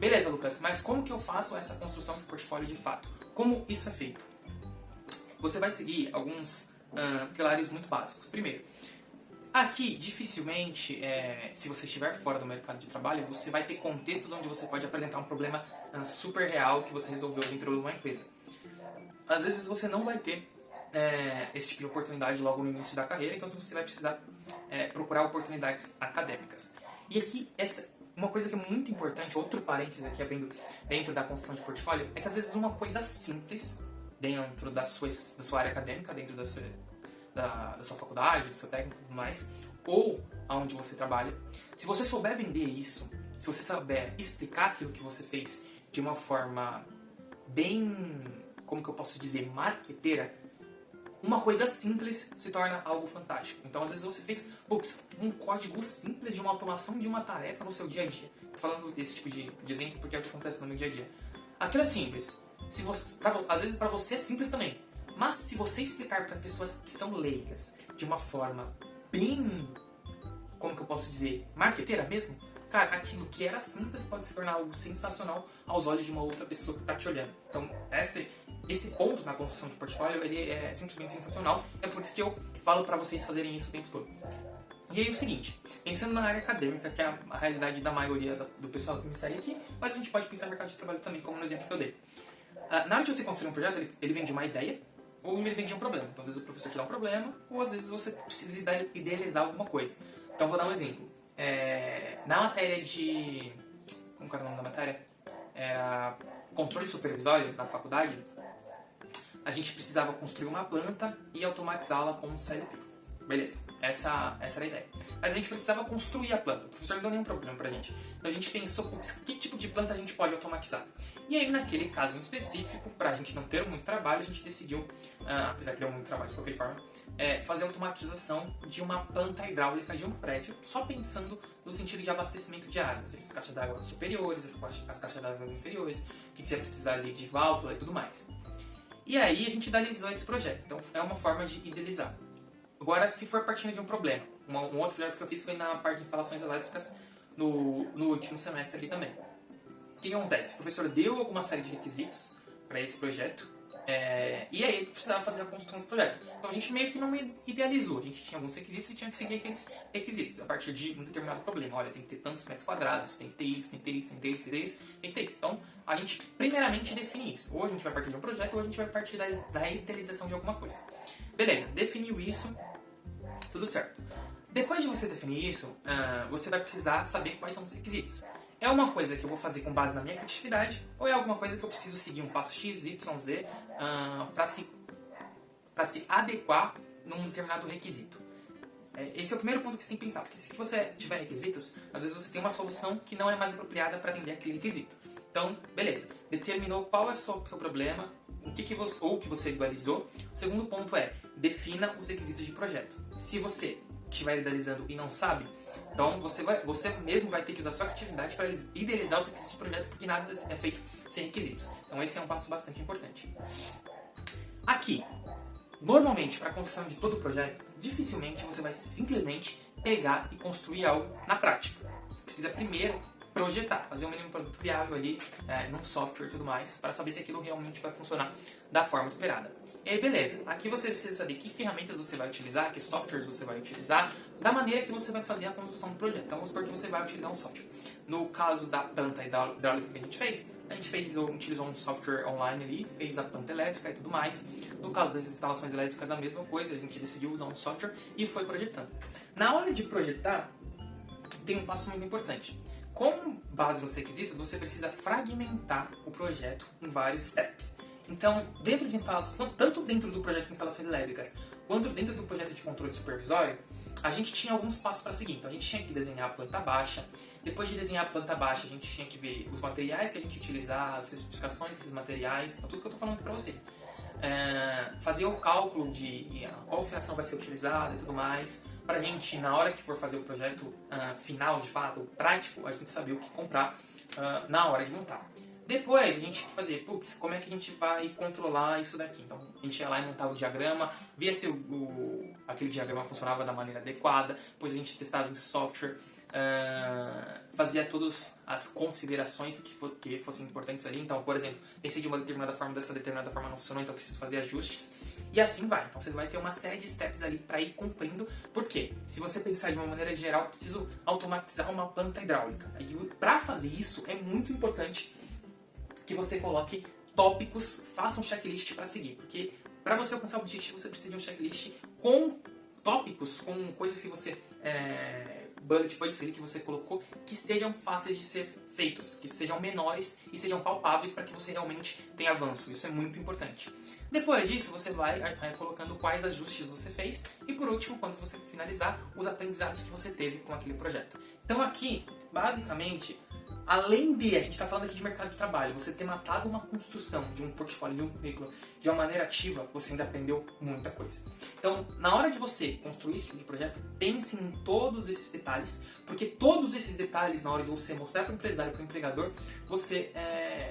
Beleza, Lucas, mas como que eu faço essa construção de portfólio de fato? Como isso é feito? Você vai seguir alguns pilares muito básicos. Primeiro, aqui, dificilmente, se você estiver fora do mercado de trabalho, você vai ter contextos onde você pode apresentar um problema super real que você resolveu dentro de uma empresa. Às vezes você não vai ter esse tipo de oportunidade logo no início da carreira, então você vai precisar procurar oportunidades acadêmicas. E aqui, uma coisa que é muito importante, outro parênteses aqui dentro da construção de portfólio, é que às vezes uma coisa simples dentro da sua área acadêmica, dentro da sua faculdade, do seu técnico e tudo mais, ou aonde você trabalha, se você souber vender isso, se você souber explicar aquilo que você fez de uma forma bem, como que eu posso dizer, marqueteira, uma coisa simples se torna algo fantástico. Então, às vezes você fez um código simples de uma automação de uma tarefa no seu dia a dia. Tô falando desse tipo de exemplo porque é o que acontece no meu dia a dia. Aquilo é simples. Às vezes para você é simples também. Mas se você explicar para as pessoas que são leigas de uma forma bem, como que eu posso dizer, marqueteira mesmo, cara, aquilo que era simples pode se tornar algo sensacional aos olhos de uma outra pessoa que está te olhando. Então, esse ponto na construção de portfólio, ele é simplesmente sensacional. É por isso que eu falo para vocês fazerem isso o tempo todo. E aí o seguinte, pensando na área acadêmica, que é a realidade da maioria do pessoal que me segue aqui, mas a gente pode pensar no mercado de trabalho também, como no exemplo que eu dei. Na hora de você construir um projeto, ele vem de uma ideia, ou ele vem de um problema. Então, às vezes o professor te dá um problema, ou às vezes você precisa idealizar alguma coisa. Então, vou dar um exemplo. Na matéria de... Como que era o nome da matéria? Era controle supervisório da faculdade. A gente precisava construir uma planta e automatizá-la com um CLP. Beleza, essa era a ideia. Mas a gente precisava construir a planta. O professor não deu nenhum problema pra gente. Então a gente pensou, que tipo de planta a gente pode automatizar? E aí, naquele caso em específico, pra gente não ter muito trabalho, a gente decidiu, apesar que deu muito trabalho de qualquer forma, fazer a automatização de uma planta hidráulica de um prédio, só pensando no sentido de abastecimento de água, ou seja, as caixas d'água superiores, as caixas d'água inferiores, que você ia precisar ali de válvula e tudo mais. E aí a gente idealizou esse projeto. Então é uma forma de idealizar. Agora, se for partindo de um problema, um outro projeto que eu fiz foi na parte de instalações elétricas no último semestre ali também. O que acontece? O professor deu alguma série de requisitos para esse projeto, e aí precisava fazer a construção desse projeto. Então a gente meio que não idealizou, a gente tinha alguns requisitos e tinha que seguir aqueles requisitos a partir de um determinado problema. Olha, tem que ter tantos metros quadrados, tem que ter isso, tem que ter isso, tem que ter isso, tem que ter isso, tem que ter isso. Então a gente primeiramente define isso. Ou a gente vai partir de um projeto ou a gente vai partir da idealização de alguma coisa. Beleza, definiu isso, tudo certo. Depois de você definir isso, você vai precisar saber quais são os requisitos. É uma coisa que eu vou fazer com base na minha criatividade ou é alguma coisa que eu preciso seguir um passo X, Y, Z para se adequar num determinado requisito? Esse é o primeiro ponto que você tem que pensar, porque se você tiver requisitos, às vezes você tem uma solução que não é mais apropriada para atender aquele requisito. Então, beleza, determinou qual é o seu problema, o que você idealizou. O segundo ponto é, defina os requisitos de projeto. Se você estiver idealizando e não sabe, então você mesmo vai ter que usar sua criatividade para idealizar os requisitos de projeto, porque nada é feito sem requisitos. Então esse é um passo bastante importante. Aqui, normalmente, para a construção de todo o projeto, dificilmente você vai simplesmente pegar e construir algo na prática. Você precisa primeiro projetar, fazer um mínimo produto viável ali, num software e tudo mais, para saber se aquilo realmente vai funcionar da forma esperada. E aí, beleza, aqui você precisa saber que ferramentas você vai utilizar, que softwares você vai utilizar, da maneira que você vai fazer a construção do projeto. Então, vamos supor que você vai utilizar um software. No caso da planta hidráulica que a gente utilizou um software online ali, fez a planta elétrica e tudo mais. No caso das instalações elétricas, a mesma coisa, a gente decidiu usar um software e foi projetando. Na hora de projetar, tem um passo muito importante. Com base nos requisitos, você precisa fragmentar o projeto em vários steps. Então, dentro de instalações, tanto dentro do projeto de instalações elétricas, quanto dentro do projeto de controle supervisório, a gente tinha alguns passos para seguir. Então, a gente tinha que desenhar a planta baixa. Depois de desenhar a planta baixa, a gente tinha que ver os materiais que a gente ia utilizar, as especificações desses materiais, tudo que eu estou falando aqui para vocês. Fazer o cálculo de qual fiação vai ser utilizada e tudo mais, para a gente, na hora que for fazer o projeto final, de fato, prático, a gente saber o que comprar na hora de montar. Depois a gente tinha que fazer, como é que a gente vai controlar isso daqui? Então a gente ia lá e montava o diagrama, via se aquele diagrama funcionava da maneira adequada, depois a gente testava em software, fazia todas as considerações que fossem importantes ali. Então, por exemplo, pensei de uma determinada forma, dessa determinada forma não funcionou, então preciso fazer ajustes. E assim vai. Então você vai ter uma série de steps ali para ir cumprindo. Por quê? Se você pensar de uma maneira geral, preciso automatizar uma planta hidráulica. Para fazer isso, é muito importante que você coloque tópicos, faça um checklist para seguir. Porque para você alcançar o objetivo, você precisa de um checklist com tópicos, com coisas que você... bullet points que você colocou, que sejam fáceis de ser feitos, que sejam menores e sejam palpáveis para que você realmente tenha avanço. Isso é muito importante. Depois disso, você vai colocando quais ajustes você fez e, por último, quando você finalizar, os aprendizados que você teve com aquele projeto. Então aqui, basicamente, além de, a gente está falando aqui de mercado de trabalho, você ter matado uma construção de um portfólio, de um currículo, de uma maneira ativa, você ainda aprendeu muita coisa. Então, na hora de você construir esse tipo de projeto, pense em todos esses detalhes, porque todos esses detalhes, na hora de você mostrar para o empresário, para o empregador, você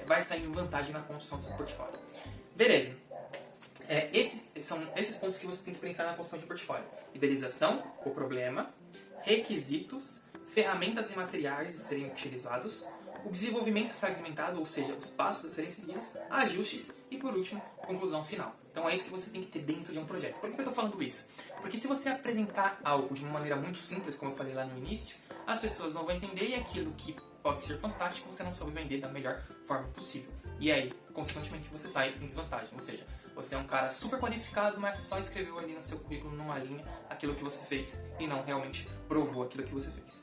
vai sair em vantagem na construção do seu portfólio. Beleza. São esses pontos que você tem que pensar na construção de portfólio. Idealização, o problema, requisitos, ferramentas e materiais a serem utilizados, o desenvolvimento fragmentado, ou seja, os passos a serem seguidos, ajustes e, por último, conclusão final. Então é isso que você tem que ter dentro de um projeto. Por que eu estou falando isso? Porque se você apresentar algo de uma maneira muito simples, como eu falei lá no início, as pessoas não vão entender e aquilo que pode ser fantástico você não soube vender da melhor forma possível. E aí, consequentemente, você sai em desvantagem. Ou seja, você é um cara super qualificado, mas só escreveu ali no seu currículo, numa linha, aquilo que você fez e não realmente provou aquilo que você fez.